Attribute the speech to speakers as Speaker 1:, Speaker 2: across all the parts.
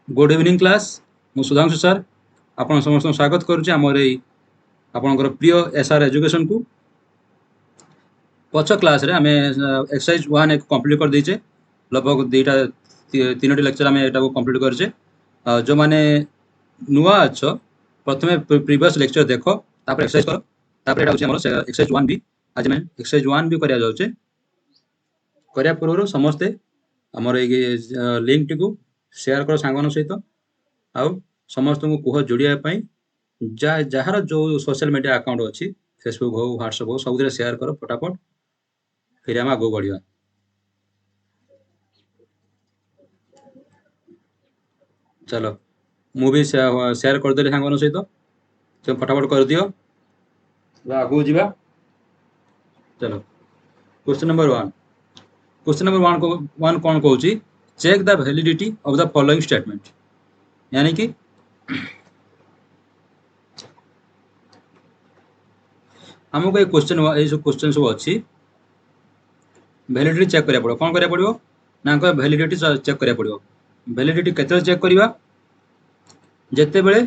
Speaker 1: Good evening class मु Sudhanshu sir आपण समस्त स्वागत करुचे आमर ए आपणकर प्रिय एसआर एजुकेशन को पछ क्लास रे आमे एक्सरसाइज 1 एक कंप्लीट कर देचे लगभग दुईटा तीनोटी लेक्चर आमे एटा को कंप्लीट करचे जो माने नुआ अच्छो प्रथमे प्रीवियस लेक्चर देखो तापर एक्सरसाइज करो तापर एटा होची हमर एक्सरसाइज 1 भी आज मैं एक्सरसाइज 1 भी करिया जाउचे करिया पूर्व समस्ते हमर ए लिंक टी को शेयर करो सांगन सहित आउ समस्त को कह जोड़िया जार जो सोशल मीडिया अकाउंट अच्छी फेसबुक हो व्हाट्सएप हो सब शेयर कर फटाफट फिर आम आगे बढ़िया चलो मु भी शेयर करदेली सांग सहित तो फटाफट कर दियो आगू जा चलो क्वेश्चन नंबर 1 क्वेश्चन नंबर 1 कौन कहूँ check the validity of the following statement यानी कि हमको ये क्वेश्चन सब अच्छी वैलिडिटी चेक करिया पड़ो कौन करिया पड़ो ना वैलिडिटी चेक करिया पड़ो वैलिडिटी केते चेक करिवा जेते बेले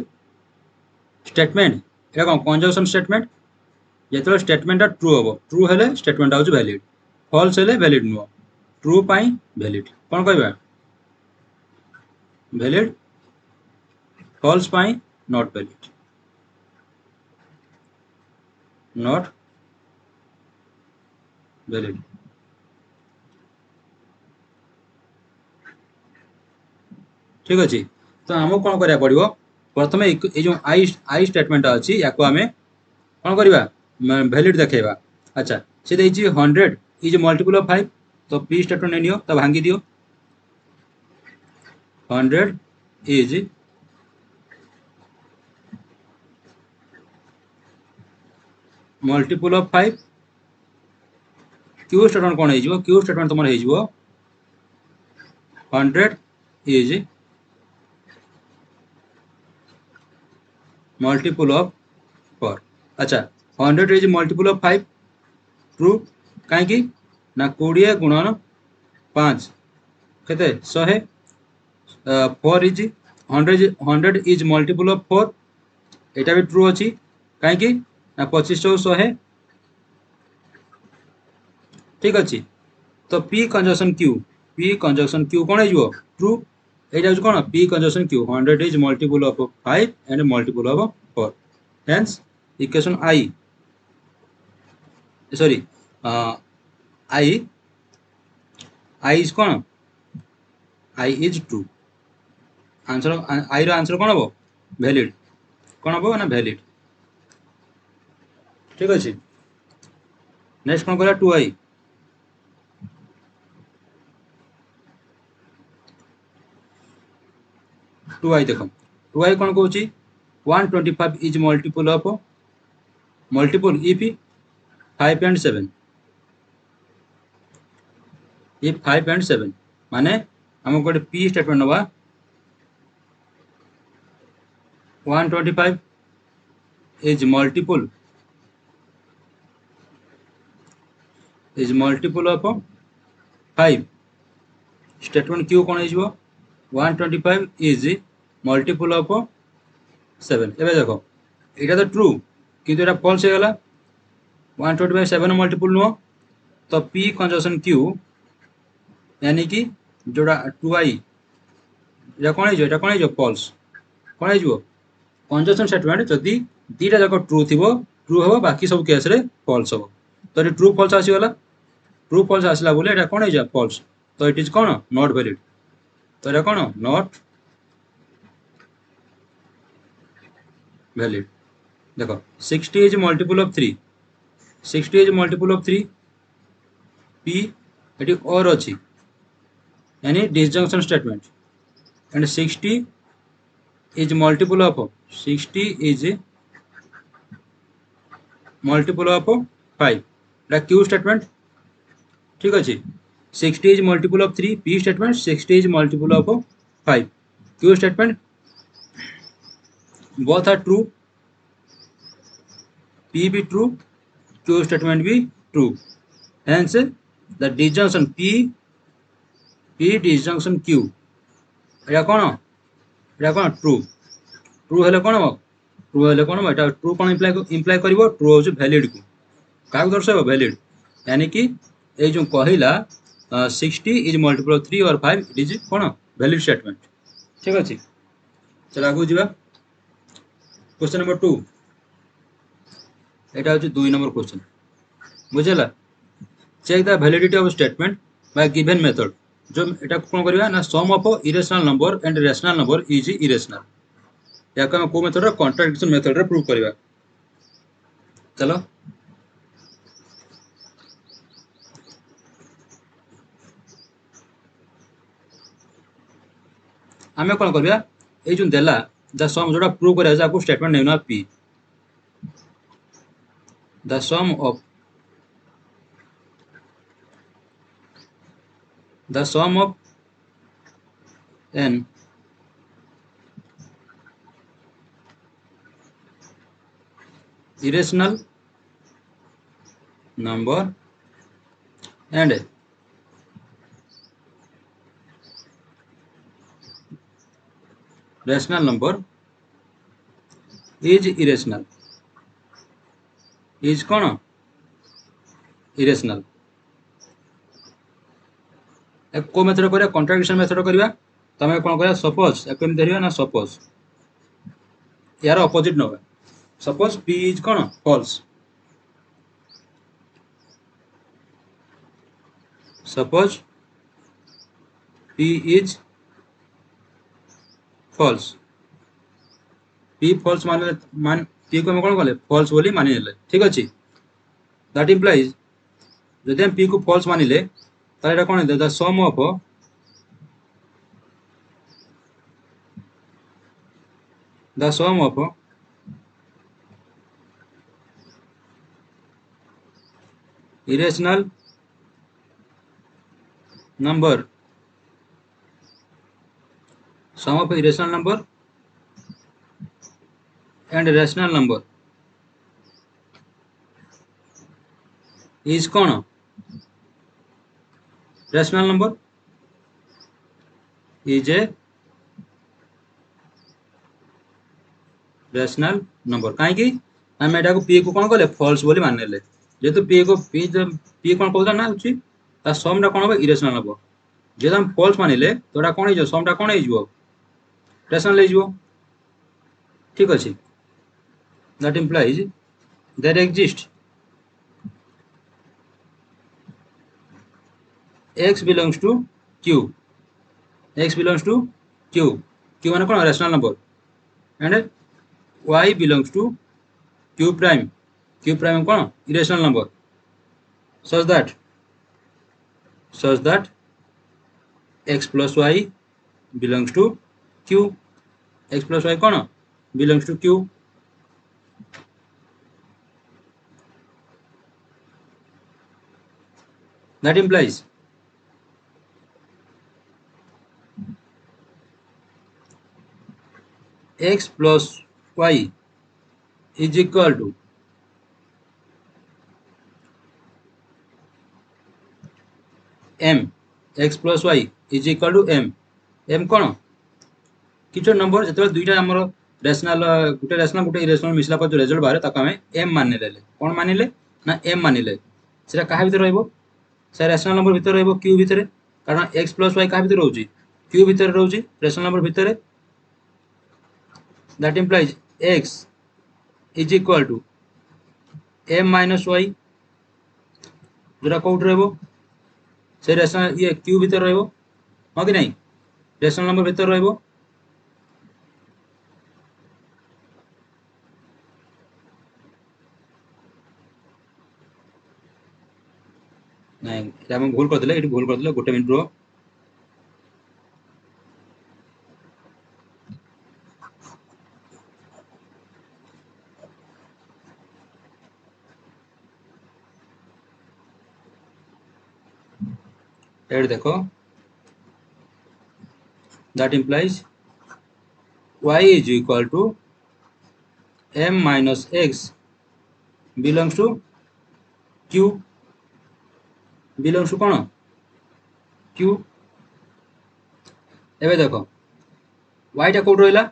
Speaker 1: स्टेटमेंट एटा कौन कंजक्शन स्टेटमेंट जेते स्टेटमेंट ट्रू हम ट्रू हेले स्टेटमेंट होची वैलिड फॉल्स हेले वैलिड नुह ट्रू पाई वैलिड कौन कहबा वैलिड फॉल्स पाई नॉट वैलिड नॉट वैलिड ठीक अच्छे तो आमको कौन करिया पड़ो प्रथम ये जो आई स्टेटमेंट अच्छी या आम कौन करवा वैलिड देखा अच्छा से 100 इज मल्टीपल ऑफ 5 तो पी स्टेटमेंट नहीं नियो तो भांगी दियो 100 is multiple of 5 Q statement कौन हो क्यू स्टेटमेंट तुम हो 100 इज मल्टीपल ऑफ 4 अच्छा 100 इज मल्टीपल ऑफ 5 ट्रू कहीं ना 20 गुणन 5 केते 100 4 इज 100 इज मल्टीपल ऑफ 4 एटा भी ट्रू अच्छी कहीं ना 25 100 ठीक अच्छे तो पी कंजक्शन क्यू कौन हो ट्रू यहाँ कौन p conjunction q 100 is multiple of 5 and multiple of 4 hence equation i sorry i is कौन i is true answer i रो आंसर कौन हम वैलिड कौन हम ना वैलिड ठीक अच्छे नेक्स्ट कौन करा 2i 2i देख 2i कौन कहूँ 125 is multiple of multiple if 5 and 7 if 5 and 7 माने हम गोटे पी स्टेटमेंट नवा 125 is multiple of 5 statement Q कौन हो 125 इज मल्टीपल ऑफ 7 एबे देखो एटा तो ट्रू किंतु एटा फॉल्स हो गला 125 7 मल्टीपल नुह तो पी कंजक्शन क्यू यानी कि जोड़ा 2i कौन हो फॉल्स कौन हो कंजक्शन स्टेटमेंट जदि दीटा जाक ट्रू थी ट्रू हम बाकी सब केस रे फॉल्स हम तो ट्रू फॉल्स आसीगला ट्रू फॉल्स आसला बोले एटा कौन हो फॉल्स तो इट इज कौन नॉट वैलिड तो एटा कौन नॉट वैलिड देखो 60 is multiple of 3 60 is multiple of 3 P ये और अच्छी यानी disjunction statement and 60 is multiple of 60 is multiple of 5 Q statement ठीक अच्छे 60 is multiple of 3 P statement 60 is multiple of 5 Q statement both are true p भी true q statement भी true hence the disjunction p disjunction q या कौन এটা কোন true true হলে কোন হবো ট্রু হলে কোন হবো এটা ট্রু কোন ইम्प्लाय करिवो ट्रू हो वैलिड को काग दर्शाइबो वैलिड यानी कि ए जो कहिला 60 इज मल्टीपल 3 और 5 it is cone valid statement ठीक अछि चला आगु जिबा क्वेश्चन नंबर 2 एटा होची 2 नंबर क्वेश्चन बुझला check the validity of statement by given method जो एटा कोन करबा ना sum of irrational number and rational number is irrational या को को मेथड कॉन्ट्रडिक्शन मेथड रे प्रूव करबा चलो आमे कोन करबा ए जो देला द सम जोडा प्रूव करे जा को स्टेटमेंट नेना p the sum of n irrational number and rational number is irrational is कौन irrational एक को मेथड करिया कॉन्ट्रडिक्शन मेथड करिया तमे कोन करिया सपोज एक केम धरिया ना सपोज यार ऑपोजिट न सपोज p इज कौन फॉल्स सपोज p इज फॉल्स p फॉल्स मान p को हम कोन कहले फॉल्स बोली मानि ले ठीक अछि दैट इंप्लाइज जदि हम p को फॉल्स मानिले ताले एटा कोन दे the sum of irrational number sum of irrational number and rational number is कौन rational number is a rational number काहे कि हम एटा को p को कोन कहले फॉल्स बोली मानले जेतु p को p कोन कहला ना होची ता सम टा कोन हो इरेशनल हबो जे हम फॉल्स मानिले तोडा कोन हे जो सम टा कोन हे जो रेशनल हे जो ठीक अछि that implies there exists x belongs to q x belongs to q q माने कोन rational number and y belongs to q prime कोन irrational number such that x plus y belongs to q x plus y cone belongs to q that implies x plus y is equal to m x plus y is equal to m कोन किछो number जतबे दुईटा हमर rational गुटे irrational मिसला पर जो result बारे ताका हमें m मानि लेले कोन मानिले ना m मानिले सेटा काहे भीतर रहइबो से रेशनल नंबर भीतर रहइबो q भीतर कारण x plus y काहे भीतर रहउची q भीतर रहउची रेशनल नंबर भीतर that implies x is equal to m minus y जोरा कोट रहइबो से रेशनल ये q भीतर रहइबो हो कि नहीं रेशनल नंबर भीतर रहइबो नहीं এটা আমি ভুল করে দিলে গোটে মিনিট रो एड देखो that implies y is equal to m minus x belongs to q belongs to कौन q एबे देखो वाईटा कोड रहा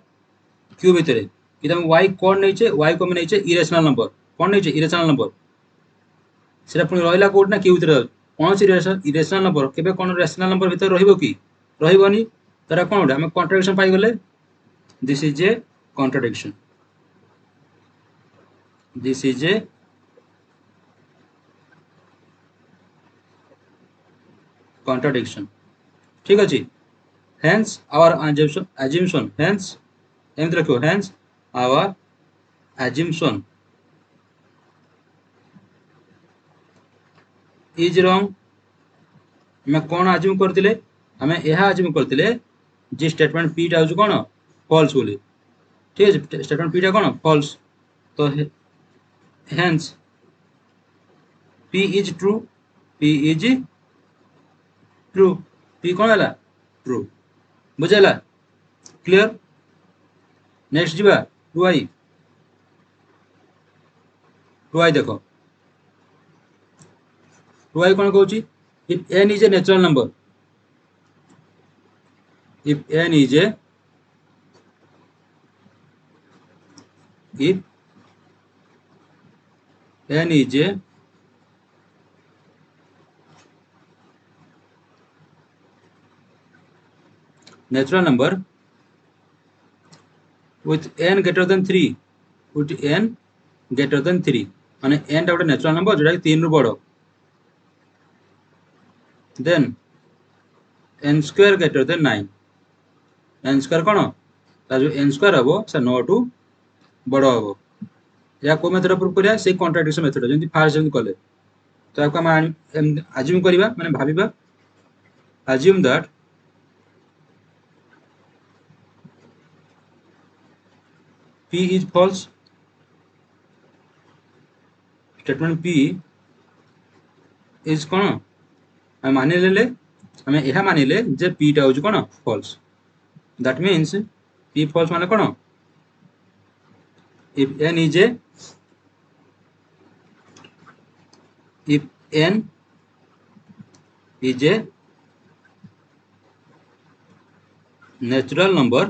Speaker 1: क्यू भितर कि तुम वाई कौन नहीं वाई को नहीं इरेशनल नंबर कौन नहीं इरेशनल नंबर से पुणी रहा कोड ना क्यू भितर कौन सी इरेशनल नंबर केबे कौन रेशनल नंबर भितर रहिबो कि रहिबोनी तारा कौन गोटे आम कॉन्ट्राडिक्शन पाई गले this is A contradiction this is A contradiction ठीक अच्छे hence our assumption hence एमती रखो hence our assumption is wrong मैं कौन assume करतिले हमें यह assume करतिले जे स्टेटमेंट पी टा होछु कोन false बोली ठीक है स्टेटमेंट पी टा कोन false तो hence p is true p is true p कौन है ट्रू बुझेला क्लियर नेक्स्ट जीवा टू आई देखो टू आई कौन कहूँ if n is a natural number if n is a if n is a natural number with n greater than 3 with n greater than 3 माने n टा गोटे natural number जोटा 3 रु बड़ than n square greater than 9 n square कोन ता जो n square हबो से 9 टू बड़ हबो या को मेथड प्रूफ करिया से कॉन्ट्राडिक्शन मेथड जेंति फास्ट जेंति कले तो आपको हम अज्यूम करिवा माने भाबिबा assume that P is false statement P is कौन हम मानि ले हमें यह मानि ले जे P टा होज कौन false that means P false माने कौन if n is a if n is a natural number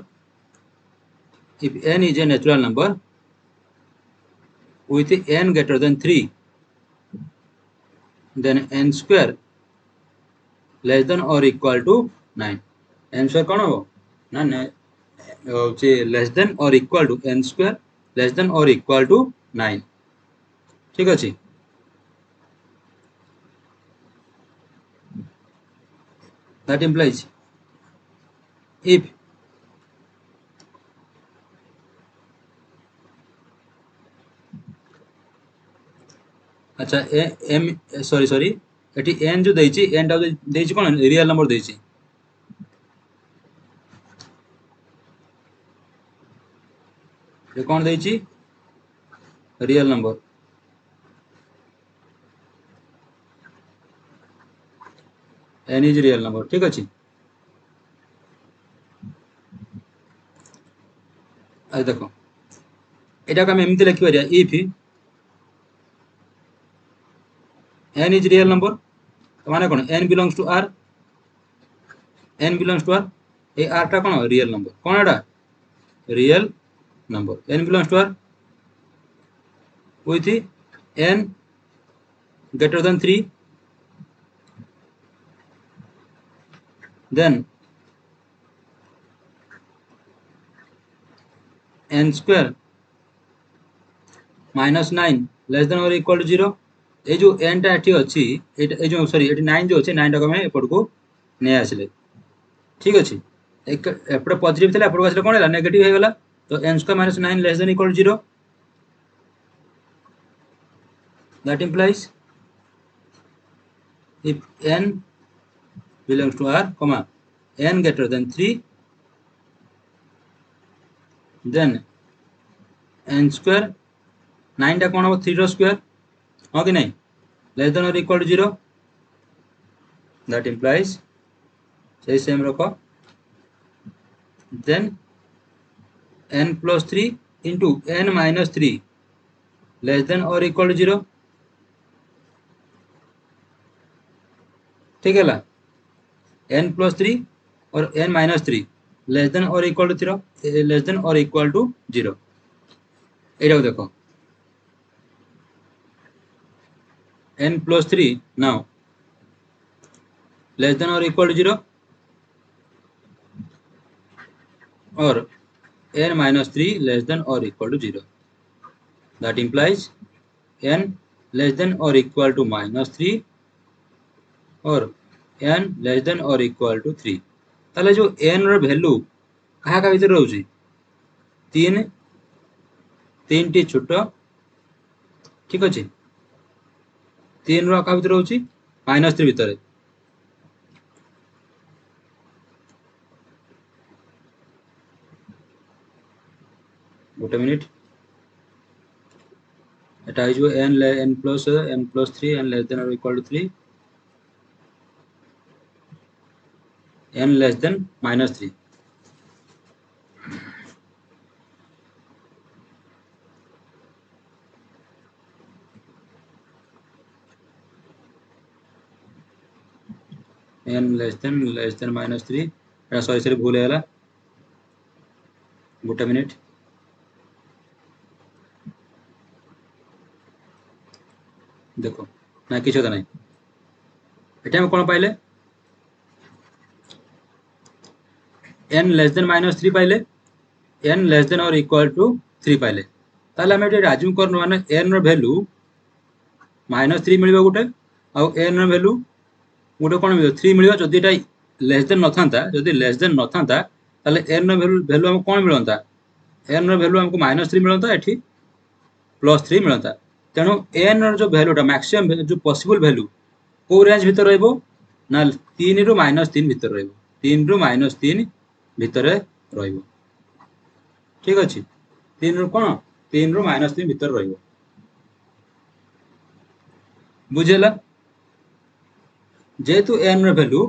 Speaker 1: if n is a natural number with n greater than 3 then n square less than or equal to 9 n square कौन हो ना less than or equal to n square less than or equal to 9 ठीक अच्छे that implies if अच्छा am sorry eighty N जो देछि N टा देछि कोन रियल नंबर देछि ये कौन देछि real number n is real number ठीक अछि आज देखो एटा का हम एमती लिखि परिया if n is real number तो माने कौन n belongs to r n belongs to r A r टा कौन रियल नंबर कौन एटा real number n belongs to r with n greater than 3 then n square minus 9 less than or equal to 0 ये जो n टा एठी अछि ए जो sorry एठी 9 जो अछि 9 टा को हम एपड को नै आसिले ठीक अछि एक एपड पॉजिटिव थिला एपड को आसिले कोन हैला नेगेटिव हे गेला तो n square minus 9 less than equal to 0 that implies if n belongs to r comma n greater than 3 then n square 9 टा कोन हो 3 रो स्क्वायर हाँ कि नहीं लेस देन और इक्वल टू 0 दैट इंप्लाइज सही सेम रखो then n plus 3 into n minus 3 less than और equal to 0 ठीक है ला n plus 3 और n minus 3 लेस देन और इक्वल टू 0 लेस देन और इक्वल टू 0 एटा को देखो n plus 3 now less than or equal to 0 or n minus 3 less than or equal to 0 that implies n less than or equal to minus 3 or n less than or equal to 3 ताले जो n रो value कहा का भीतर रहउची 3 3 T छोट ठीक अछि 3 रो का भीतर रहउची minus 3 भीतर गोटे मिनिट एटा हो n plus 3 n less than or equal to 3 n less than minus 3 n less than minus 3 Etah sorry भूल हैला गोटे मिनिट देखो ना किछ होता नहीं एटा हम कोन पाइले n less than minus 3 पाइले n less than or equal to 3 पाइले ताले हम एटा अज्यूम करनो माने n रो वैल्यू -3 मिलिबो गोटे आ n रो वैल्यू गोटे कोन मिलिबो 3 मिलिबो जदि एटा लेस देन नथांता जदि लेस देन नथांता ताले n रो वैल्यू हम कोन मिलंता n रो वैल्यू हमको -3 मिलंता एठी +3 मिलंता तेणु n रो जो वैल्यूटा मैक्सिमम जो पॉसिबल वैल्यू को रेंज भीतर रहइबो ना 3 रु -3 भीतर रहइबो 3 रु -3 भीतर रहइबो ठीक अछि 3 रु कोन 3 रु -3 भीतर रहइबो बुझेला जेतु n रो वैल्यू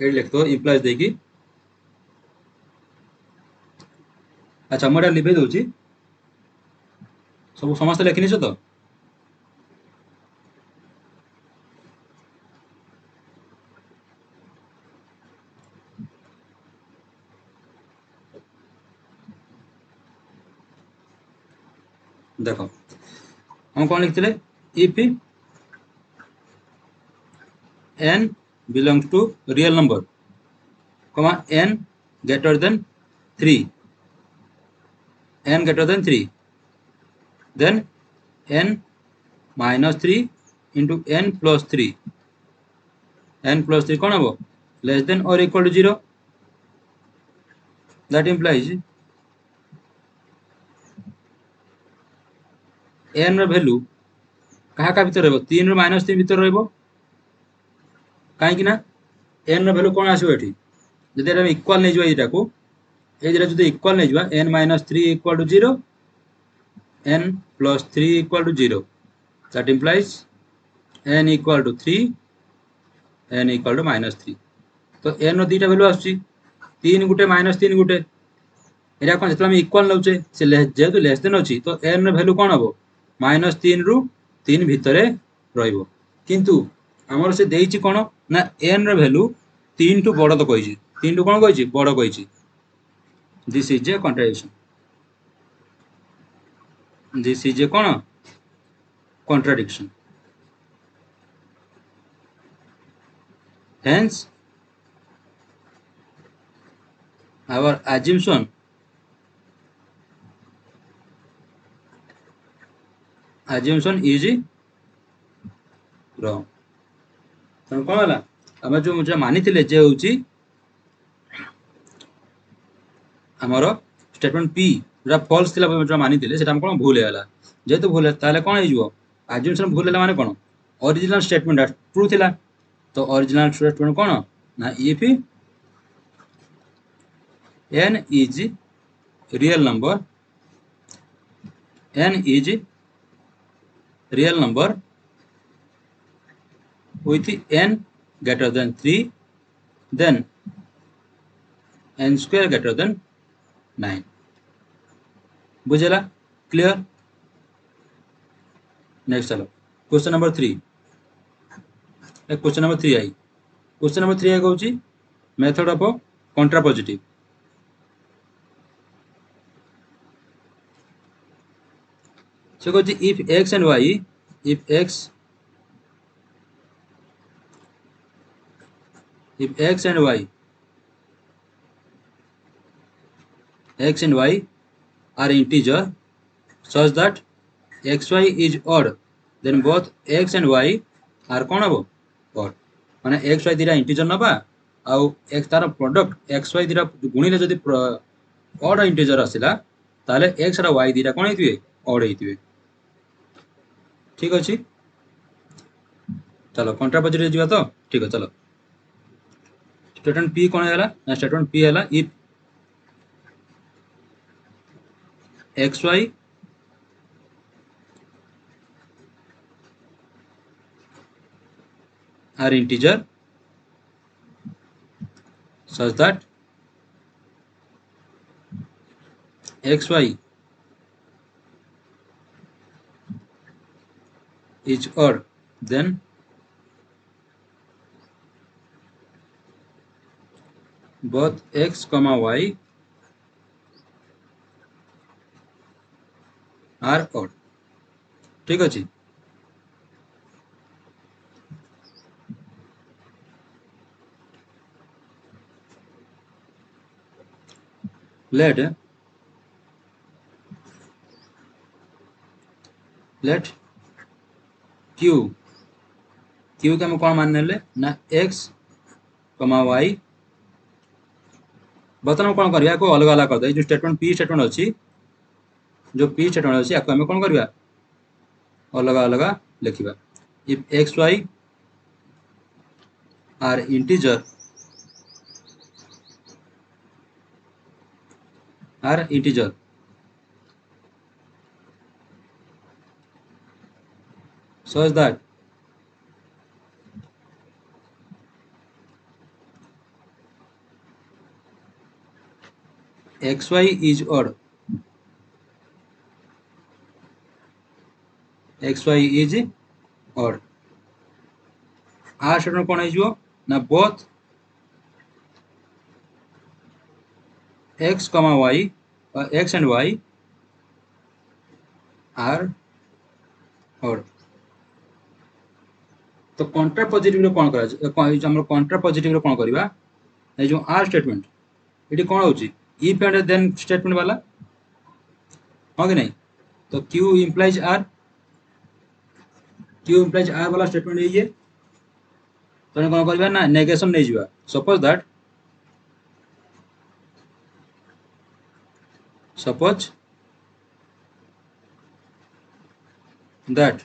Speaker 1: ए लिखतो इंप्लाइज देकी अच्छा मोडा लिखै दोची सब समस्त लेखिनी छ तो देखो हम कौन लिखते if n belongs to real number comma n greater than 3 n greater than 3 then n minus 3 into n plus 3 n plus 3 कौन हम less than or equal to 0 that implies n रो वैल्यू कहा का भीतर रहबो 3 रो -3 भीतर रहबो काहे कि ना n रो वैल्यू कोन आसीबो एठी जदि हम इक्वल नै जइबा एटा को ए जरा जदि इक्वल नै जइबा n - 3 equal to 0 n plus 3 equal to 0 that implies n equal to 3 n equal to -3 तो n रो दीटा वैल्यू आछी 3 गुटे -3 गुटे एटा कोन जतला हम इक्वल नउचे से जेतु लेस देन अछि तो n रो वैल्यू कोन हबो -3 रु 3 भितरे रहइबो किंतु हमर से देइछि कोन ना n रो वैल्यू 3 टू बड़ तो कहिछि 3 टू कोन कहिछि बड़ कहिछि this is a contradiction this is a कोन contradiction hence our assumption is wrong तन कोन होला हम जो मुझे मानिथिले जे होची हमरो स्टेटमेंट p जरा फॉल्स थिला जो मानिथिले सेटा हम कोन भूल हैला जेतु भूल ताले कोन हे जिवो assumption भूल हैला माने कोन ओरिजिनल स्टेटमेंट ट्रू थिला तो ओरिजिनल स्टेटमेंट कोन ना if n is real number n is real number with n greater than 3 then n square greater than 9 बुझेला क्लियर नेक्स्ट चलो question number 3 question number 3 i question number 3 i कहूची method of contrapositive से कहूँ if x and y if x and y are integer such that xy is odd then both x and y are कौन हम odd माने xy दिरा integer नबा आउ x तार product xy दिरा गुणिले जदि odd इंटीजर आसिला ताले x रा y दिरा कौन हेतिबे odd हेतिबे ठीक अछि चलो कॉन्ट्रापोजिटिव जीवा तो ठीक है चलो स्टेटमेंट p कौन हैला ना स्टेटमेंट p हैला if xy are integer such that xy is odd then both x comma y are odd ठीक अछि let q के हम कौन मान ले ना x y बर्तमान कौन करिया को अलग अलग कर दे जो स्टेटमेंट p स्टेटमेंट अछि जो p स्टेटमेंट अछि आको हम कौन करिया अलग अलग लिखिबा इफ xy are integer such that xy is odd r statement कौन है ना both x y x and y are odd तो कंट्रा पॉजिटिव रे कोन करा हमर कंट्रा पॉजिटिव रे कोन करबा ए जो आर स्टेटमेंट इटी कोन होची इफ एंड देन स्टेटमेंट वाला हो कि नहीं तो q इंप्लाइज r वाला स्टेटमेंट है ये तो कोन करबा ना नेगेशन नै जिवा suppose that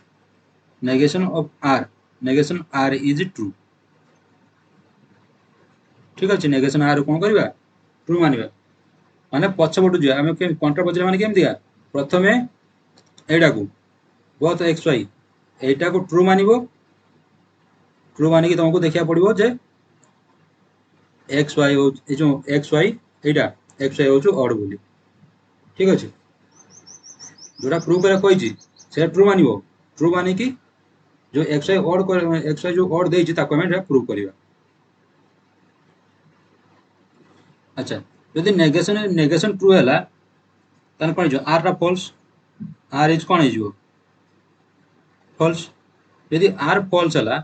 Speaker 1: negation r is true ठीक अछि नेगेशन r कोन करबा ट्रू मानिबा माने पछपटु जे हम के कंट्रा पॉजिटिव माने केम दिया प्रथमे एडा को बोथ xy एटा को ट्रू मानिबो ट्रू माने कि तुमको देखिया पड़िबो जे xy हो ए जो xy एटा xy हो odd बोली ठीक अछि जोरा प्रूव करे कोइ छी से ट्रू मानिबो ट्रू माने कि जो xy odd xy जो odd देछि ता कमेंट प्रूव करिबा अच्छा यदि नेगेशन ट्रू हैला तन कोन जो r रा फॉल्स r इज कोन हिजो फॉल्स यदि r फॉल्स हैला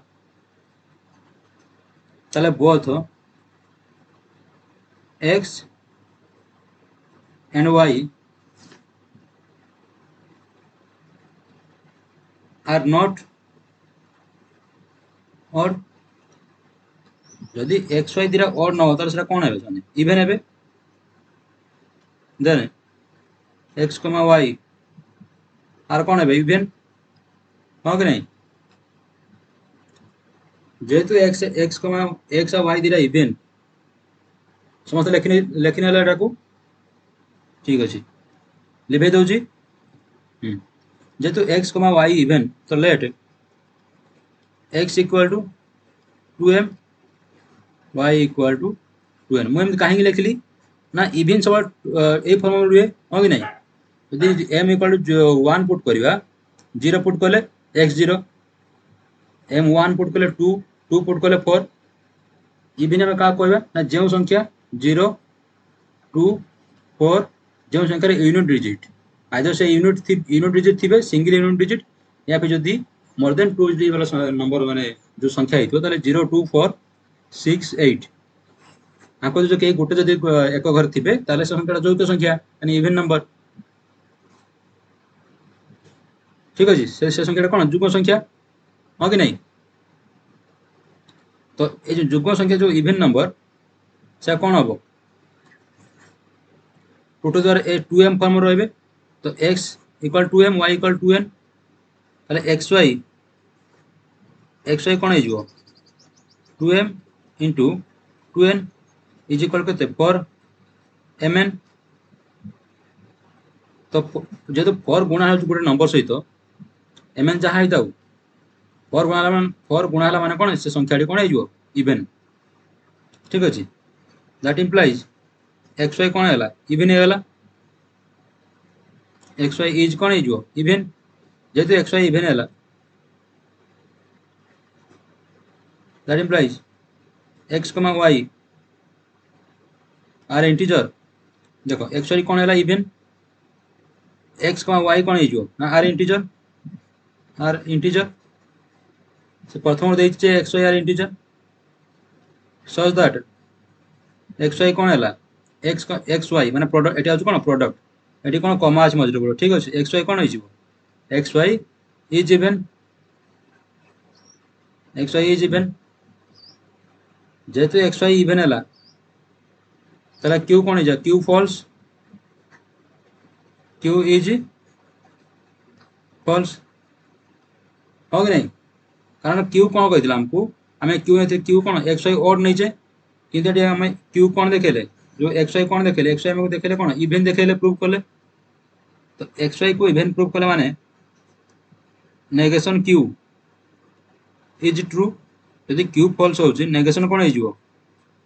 Speaker 1: तले both x and y are not odd यदि xy दिरा odd न होता सेटा कोन हेबे जाने इवन हेबे देन x y आर कोन हेबे इवन हो कि नहीं जेतु x और y दिरा इवन समस्त लेखिन हला डाकू ठीक अछि लिबे दउजी जेतु x y इवन तो let x equal to 2m y equal to 2n मैं कहीं लिखली ना इवन सब ए फॉर्म रे हो कि नहीं यदि m इक्वल टू 1 पुट करबा 0 पुट करले x0 m 1 पुट करले 2 पुट करले 4 इवन में का कहबा ना जो संख्या 0 2 4 जो संख्या यूनिट डिजिट आइदर से यूनिट डिजिट थिबे सिंगल यूनिट डिजिट या फिर जदी मोर देन 2 डिजिट वाला नंबर माने जो संख्या हितो ताले 0 2 4 6 8 आको जो के गोटे जदी एक घर थिबे ताले संख्याटा যৌথ संख्या यानी इवन नंबर ठीक अछि से संख्याटा कोन जुग्म संख्या हो कि नहीं तो ए जो जुग्म संख्या जो इवन नंबर से कोन हबो 2 टू द 2m फॉर्म रहबे तो x equal 2m y equal 2n ताले xy कोन हे जिवो 2m into 2n is equal करते पर mn तो जेतो पर गुणा हो गोटे नंबर सहित mn जहा हिताउ पर गुणा हला माने कोन से संख्याटी कोन हे जिवो इवन ठीक अछि दैट इंप्लाइज xy कोन हला इवन हे हला xy इज कोन हे जिवो इवन जेतो xy इवन हला that implies x, y are integer देखो xy कोन हला इवन x, y कोन हे जिवो ना आर इंटीजर से प्रथम देइ छे xy are integer such that xy कोन हला xy माने प्रोडक्ट एटा कोन प्रोडक्ट एटी कोन कमा अछि मजरे बोलो ठीक अछि xy कोन हे जिवो xy इज इवन जेतु xy इवन हला तला q कोन हे जा q false q is false हो कि नहीं कारण q कोन कहितला हमको हमें q ने q कोन xy ओड नै जे किंतु एटी हमें q कोन देखेले जो xy कोन देखेले xy हमको देखेले कोन इवन देखेले प्रूव करले तो xy को इवन प्रूव करले माने नेगेशन q इज ट्रू यदि q फॉल्स हो नेगेशन कोन हे जिवो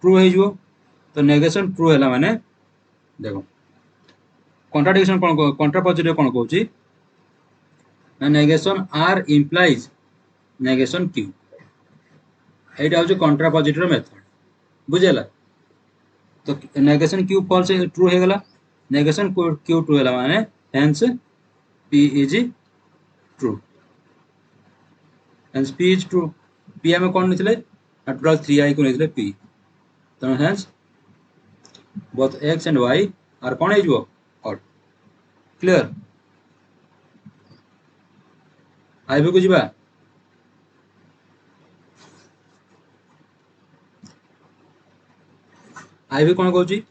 Speaker 1: ट्रू हे जिवो तो नेगेशन ट्रू हला माने देखो कॉन्ट्राडिक्शन कोन कॉन्ट्रापोजिटिव कोन कहूची ना negation r implies negation q एटा हो कॉन्ट्रापोजिटिव मेथड बुझेला तो नेगेशन q फॉल्स ट्रू हे गला नेगेशन q ट्रू हला माने hence p is true hence p is true p हमें कोन नितले टोटल 3i को नितले p तो hence both x and y are कोन हे जिवो odd क्लियर आइबे को जिबा आइबे कोन कहूची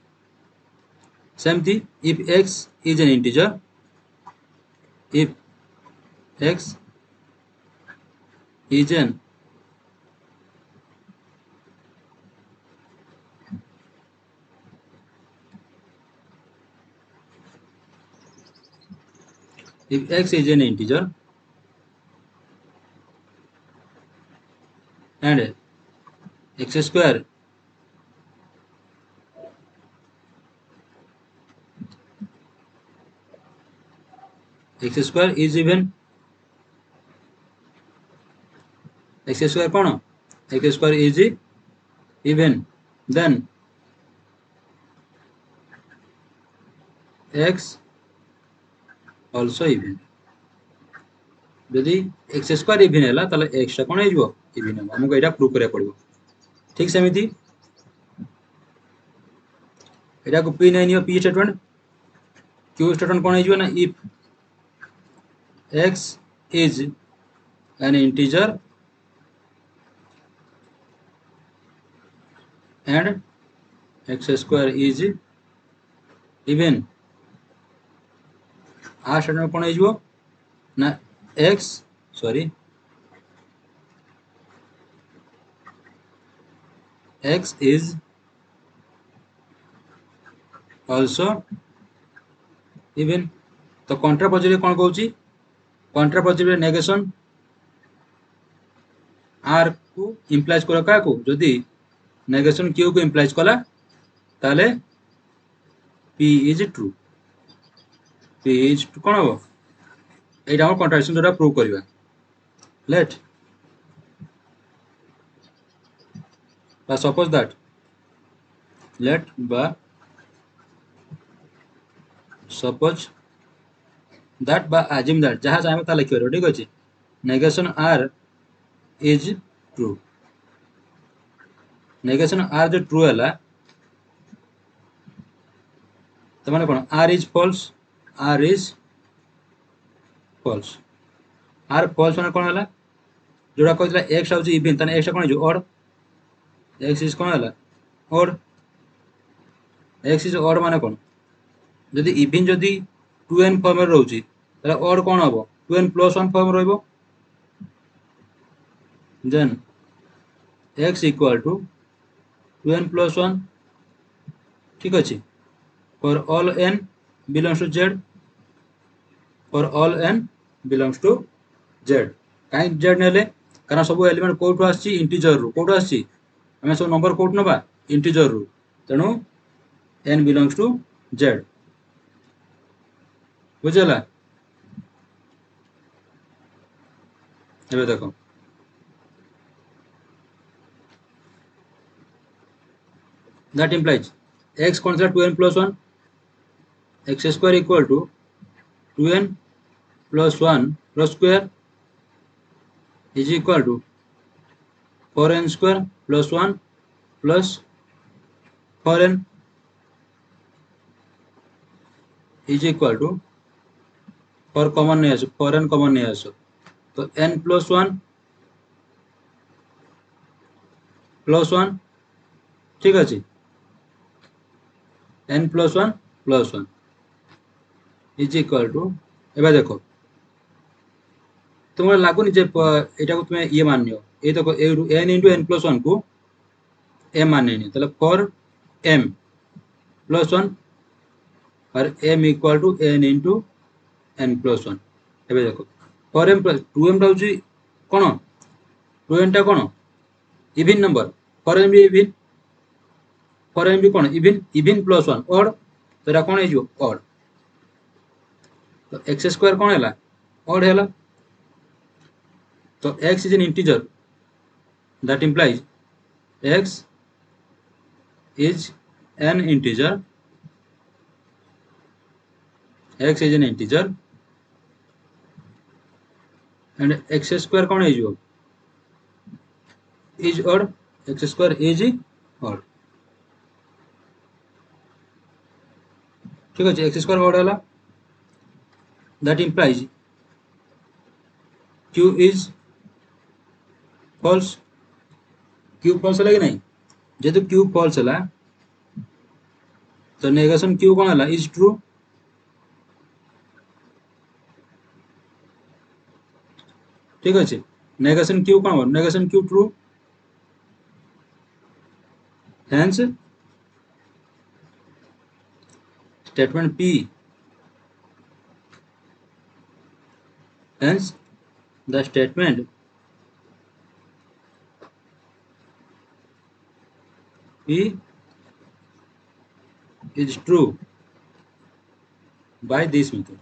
Speaker 1: सेमती if x is an integer if x is an if x is an integer and x square is even x square cone x square is even then x also even यदि x square even हला ताले x टा कोन हे जिवो even हम हमको एटा prove करे पड़िबो ठीक सेमिति एटा को p नै नियो p स्टेटमेंट q स्टेटमेंट कोन हे जिवो ना if x is an integer and x square is even आ स्टेटमेंट कोन हे जिवो ना x sorry x is also even तो कॉन्ट्रापोजिटिव कोन कहूची कॉन्ट्रापोजिटिव नेगेशन r को इंप्लाइज करा का को जदी नेगेशन q को इंप्लाइज कला ताले p is true p is कोन हो एटा हम कॉन्ट्राडिक्शन जोटा प्रूव करबा लेट बा सपोज दैट let बा suppose दैट बा assume that जहाँ चाहे ता लिखियो ठीक अछि negation r is true negation r जो ट्रू हैला तो माने कोन r is false r is false r false माने कोन हैला जोड़ा कहला x आउची इवन तने x कोन जो ऑड x इज कोन हैला ऑड x इज ऑड माने कोन जदि इवन जदि 2n फॉर्म रे रहउची तले ऑड कोन हबो 2n + 1 फॉर्म रहइबो then x equal to 2n + 1 ठीक अछि for all n belongs to z for all n belongs to z काई z नेले कारण सब एलिमेंट कोठु आछि इंटीजर रु कोठु आछि हमें सब नंबर कोठ नबा इंटीजर रु तेनु n बिलोंग्स टू z बुझला एबे देखो that implies x consider 2n plus 1 x square equal to 2n plus 1 plus square is equal to 4n square plus 1 plus 4n is equal to 4 common नहीं आसो 4n common नहीं आसो तो n plus 1 plus 1 ठीक अछि n plus 1 plus 1 is equal to एबे देखो तुम्हारे लागुनी जे एटा को तुम्हें ये मानियो ए देखो n into n plus 1 को m माननी तले 4m plus 1 और m equal to n into n plus 1 एबे देखो 4m plus 2m रहउची कोन 2n टा कोन इवन नंबर 4m भी इवन 4m भी कोन इवन प्लस 1 ऑड तो एटा कोन हे जो ऑड तो x स्क्वायर कोन हैला ऑड हैला तो x is an integer that implies x is an integer x is an integer and x square कोन हे जो is odd x square is odd ठीक है x square odd हैला that implies q is false q false हैला कि नहीं जेतु q false हैला तो negation q कोन हैला is true ठीक अछि नेगेशन q कोन हो negation q true hence statement p hence the statement p is true by this method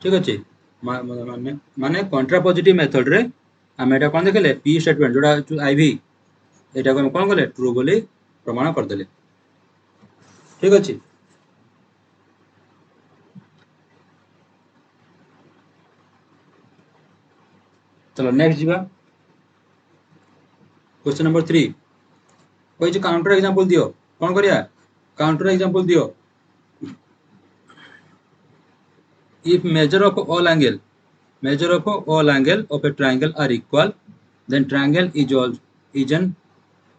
Speaker 1: ठीक अछि माने माने कंट्रापोजिटिव मेथड रे हम एटा कोन देखले p स्टेटमेंट जोडा iv एटा को हम कोन करले ट्रू बोली प्रमाण कर देले ठीक अछि चलो नेक्स्ट जीवा क्वेश्चन नंबर 3 कोई जो काउंटर एग्जांपल दियो कोन करिया काउंटर एग्जांपल दियो if measure of all angle of a triangle are equal then triangle is an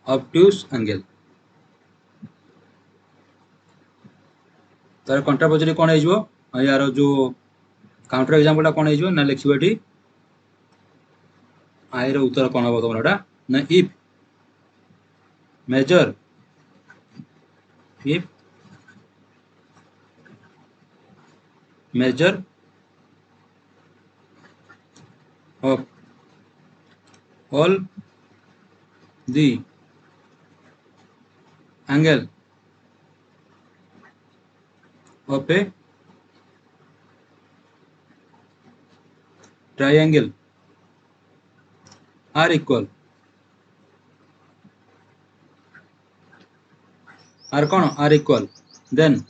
Speaker 1: obtuse angle तार कंट्रापोजिटिव कोन हेजो यार जो काउंटर एग्जांपल टा कोन हेजो ना लिखिबो एठी आई रो उत्तर कोन हबो तमराटा ना if measure of all the angle of a triangle are equal are cone are equal then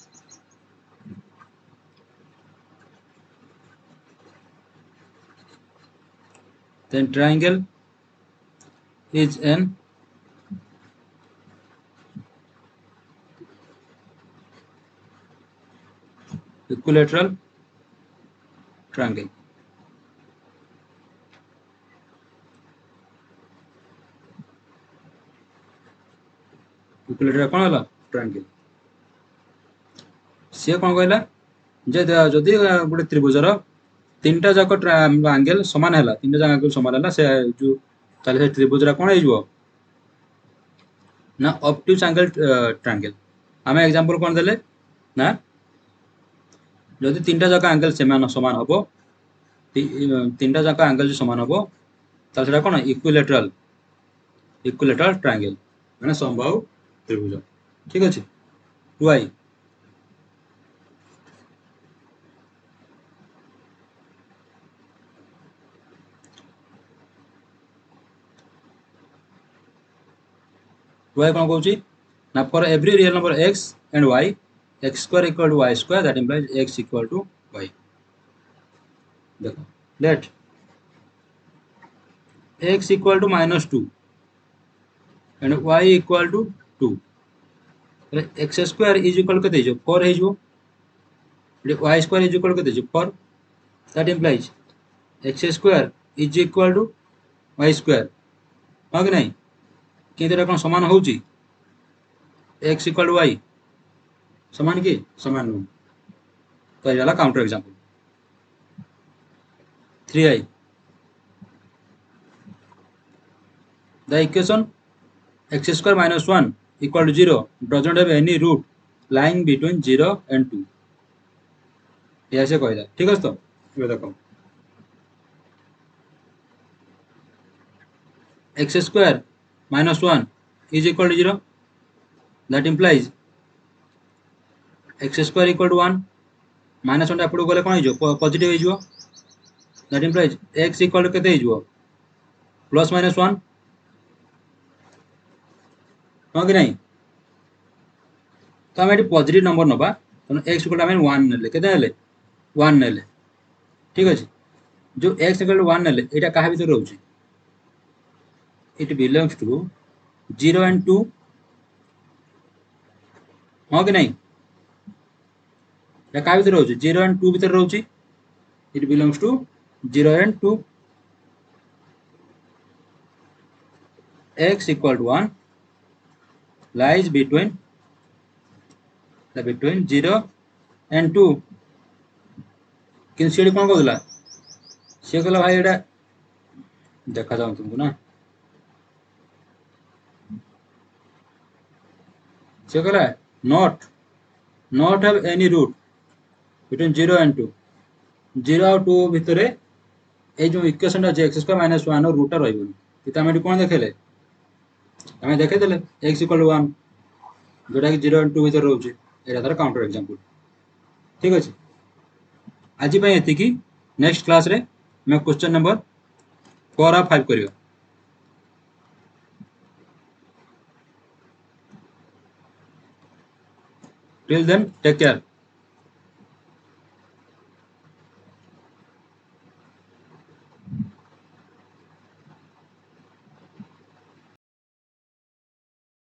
Speaker 1: then triangle is an equilateral triangle. equilateral कौन है triangle सी कौन कहला जे जदि गोटे त्रिभुजर तीनटा जाक एंगल समान है तीनटा जाक एंगल समान है से जो ताले त्रिभुजरा कौन हो ना ऑब्ट्यूज एंगल ट्रायंगल आम एग्जांपल कौन देले ना जदि तीनटा जाक एंगल समान हम तीनटा जाक एंगल जो समान हम ताले कौन इक्विलेटरल ट्रायंगल माने समबाहु त्रिभुज ठीक अच्छे 2i y कौन कहूँ ना for every real number x and y x square equal to y square that implies x equal to y देखो late x equal to -2 and y equal to 2 x square is equal के 4 है y square is equal के 4 that implies x square is equal to y square हाँ कि नहीं कि कौन समान हो x equal to y समान कि समान नु तो ये counter example 3i the equation x square minus 1 equal to 0 doesn't have any root lying between 0 and 2 यह से कहला ठीक है तो ये देखो x square minus 1 is equal to 0 that implies x square equal to 1 minus 1 एपड़ गले कौन हो पॉजिटिव हो that implies x equal to केते हो प्लस माइनस 1 हाँ कि नहीं तो आम ये पॉजिटिव नंबर नवा तो x इक्वल आम 1 नेले केते नेले 1 नेले ठीक अच्छे जो x इक्वल 1 नेले एटा कहा भीतर रहउची it belongs to 0 and 2 हाँ कि नहीं एटा कहा भीतर रहउची 0 and 2 भीतर रहउची it belongs to 0 and 2 x equal to 1 lies between 0 and 2 कि सीढ़ी कौन कहला सी कहला भाई एटा देखा जाऊ तुमको ना सी कहला not have any root between 0 and 2 0 और 2 भितर ए जो इक्वेशन टा x स्क्वायर माइनस 1 और रूट रहइबो कि तमे कोन देखेले हमें देखे देले x इक्वल 1 जोटा कि 0 and 2 भितर रहउची एटा तार काउंटर एग्जांपल ठीक अछि आज पई एति कि नेक्स्ट क्लास रे मैं क्वेश्चन नंबर 4 और 5 करियो till then take care